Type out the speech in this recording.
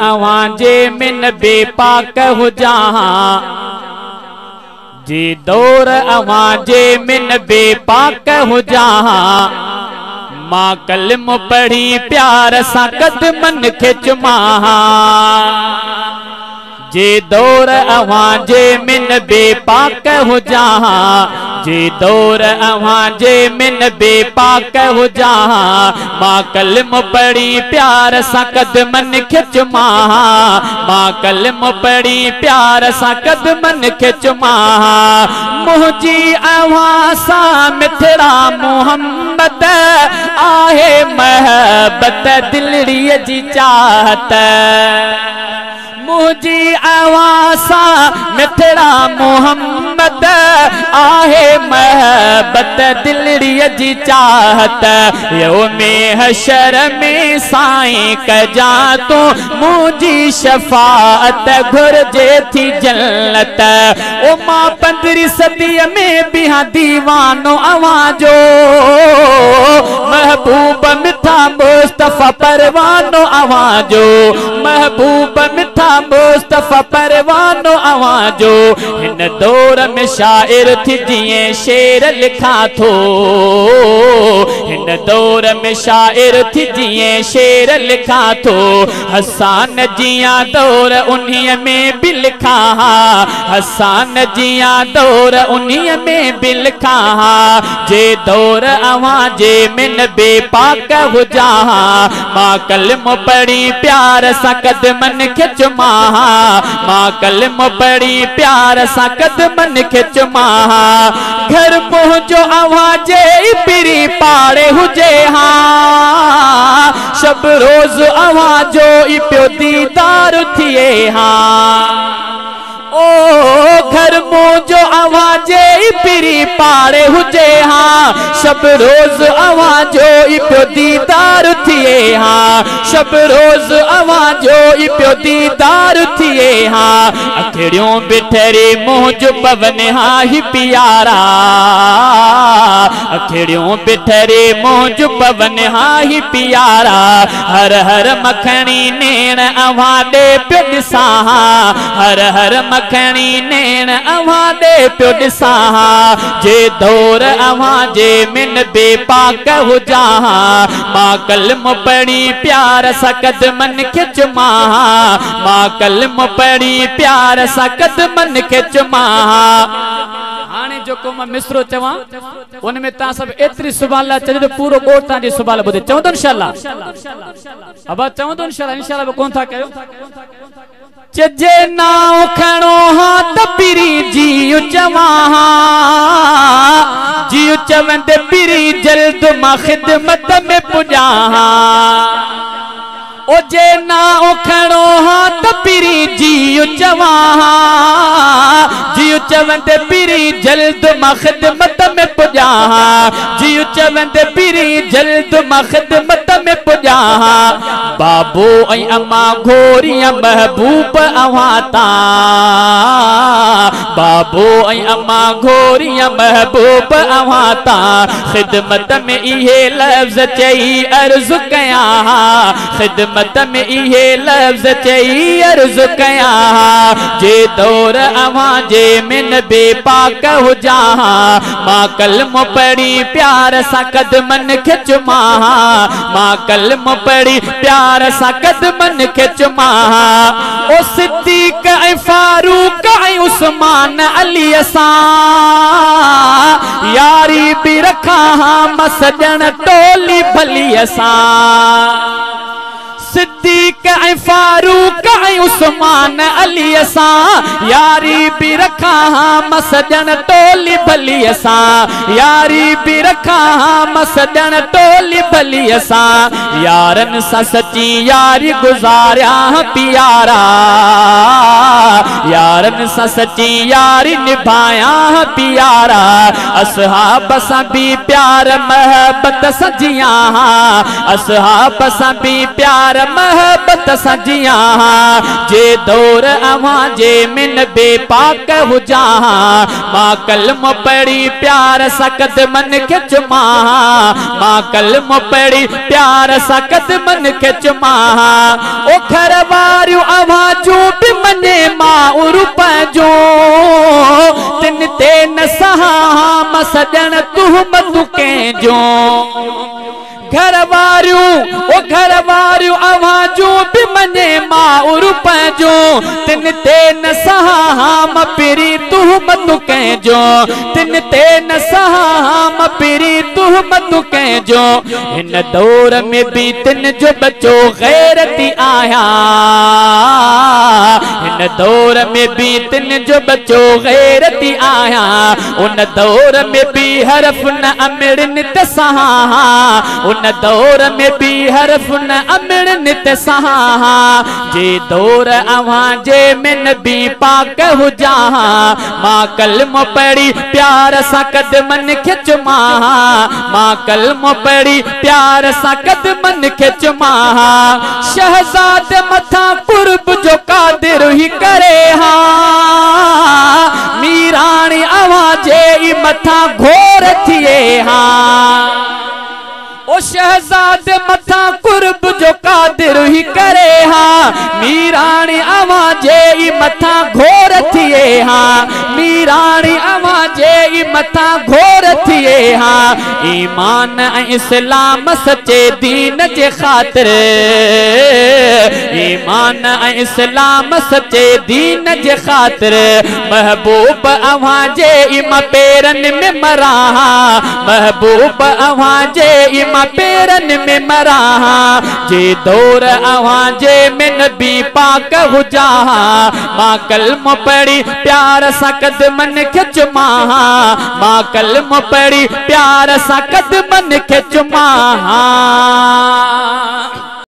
अवां जे मिन बेपाक हुजां जे दौर अवां जे मिन बेपाक हुजां मां कलम पढ़ी प्यार सां कदमन खे चुमां जे दौर अवां जे मिन बेपाक हुजां जे दौर अवां जे मिन बेपाक हुजां मां कलम पढ़ी प्यार सां कदमन खे चुमां मां कलम पढ़ी प्यार सां कदमन खे चुमां मुंहिंजी अवां सां मिठड़ा मोहम्मद आहे महबत दिलड़ीअ जी चाहत मुझी अवां सां मिठड़ा मोहम्मद आहे महबत दिलड़ीअ जी चाहत यौमे हशर में साईं कजा तूं मुझी शफाअत घुर्जे थी जन्नत ओ मां 15वीं सदीअ में बिहा दीवानो अवां जो महबूब मिठा मुस्तफा परवानो अवां जो महबूब मिठा मुस्तफा परवानो अवां जो हिन दौर में शायर थी जीअं शेर लिखा थो हिन दौर में शायर थी जीअं शेर लिखा थो हसान जिया दौर उन्हीं में भी लिखा हसान जिया दौर उन्हीं में भी लिखा जे दौर अवां जे मिन बेपाक हुजां मां कलम पढ़ी प्यार सां कदमन खे चुमां मां कलम पढ़ी प्यार सां कदमन खे चुमां घर मुंहिंजो अवां जे पिरी पाड़े हुजे शब रोज़ अवां जो ई पियो दीदार थिए ओ घर मुंहिंजो अवां जे पिरी पाड़े हुजे शब रोज़ अवां जो ई पियो दीदार थिए शब रोज़ अवां जो ई पियो दीदार थिए अखड़ियूं बिठरी मुंहिंजो पवन ही प्यारा अखड़ियूं बिठरी मुंहिंजो पवन ही प्यारा हर हर मखणी नेण अवां ॾे पियो ॾिसां हर हर मखणी नेण अवां ॾे पियो ॾिसां जे दौर अवां जे मिन बेपाक हुजां मां कलम पढ़ी प्यार सां कदमन खे चुमां मां कलम पढ़ी प्यार सां कदमन खे चुमां हाणे जेको मां मिसरो चवां उन में तव्हां सभु एतिरी सुभाणे चयो त पूरो ॻोठ तव्हांजी सुभाणे ॿुधे चवंदो इंशाअल्लाह अब चवंदो इंशाअल्लाह कोन था कयो चजे नाव खणो त पिरी जियो चवां जियो चवंदे पिरी जल्द मां खिदमत में पुॼां ओ जे नाव खणो त पिरी जियो चवां जियो चवंदे पिरी जल्द मां खिदमत में पुॼां जियो चवंदे पिरी जल्द मां खिदमत में पुॼां बाबू ऐं अम्मा घोरिया महबूब अवां तां बाबू ऐं अम्मा घोरिया महबूब अवां तां खिदमत में इहे लफ्ज़ चई अर्ज़ कयां खिदमत में इहे लफ्ज़ चई अर्ज़ कयां जे दौर अवां जे मिन बेपाक हुजां मां कलम पढ़ी प्यार सां कदमन खे चुमां मां कलम पढ़ी प्यार सां कदमन खे चुमां ओ सिद्दीक़ ऐं फारूक ऐं उस्मान अली सां यारी बि रखां मसजण टोली भलीअ सां सिद्दीक़ ऐं फारूक ऐं उस्मान अली सां यारी बि रखां मसजण टोली भलीअ सां यारी बि रखां मसजण टोली भलीअ सां यारनि सां सची यारी गुज़ारियां प्यारा यारनि सां सची यारी निभायां प्यारा असहाब सां भी प्यार महबत सां जियां असहाब सां भी प्यार महबत सां जियां जे दौर अवां जे मिन बेपाक हुजां मां कलम पढ़ी प्यार सां कदमन खे चुमां मां कलम पढ़ी प्यार सां कदमन खे चुमां ओ घर वारी आवाजूं भी मने मां उरुप जो तिन ते न सहा मसजन तुहमत कंहिंजो घर वारियूं आवाजूं भी मने मां उरुप जो तिन ते न सहा पिरी तुहमत कंहिंजो तिन ते न सहा पिरी तुहमत कंहिंजो हिन दौर में भी तिन जो बचो गैरती आया हिन दौर में भी तिन जो बचो गैरती आया उन दौर में भी हरफ न अमिड़ नित सहा उन दौर में भी हरफ न अमिड़ नित सहा जे दौर अवां जे में नबी पाक हुजा मां कलमो पढ़ी प्यार सा कदमन खे चुमा मां कलमो पढ़ी प्यार सा कदमन खे चुमा शहजाद मथा कुर्ब जो कादिर ही करे हा मीराणी आवाजे ई मथा घोर थिए हा ओ शहजाद मथा कुर्ब जो कादिर ही करे हा मीराणी आवाजे ई मथा घोर थिए हा मीराणी आवाजे ई मथा घोर थिए हा ईमान इस्लाम सचे दीन जे खातिर ईमान इस्लाम सचे दीन जे खातिर महबूब आवाजे ई मां पेरन में मरा महबूब आवाजे ई पेरन में मरा जे दौर आवाजे में नबी पाक हुजा मां कलमो पढ़ी प्यार सा कदमन खे चुमा मां कलमो पढ़ी प्यार सा कदमन खे चुमा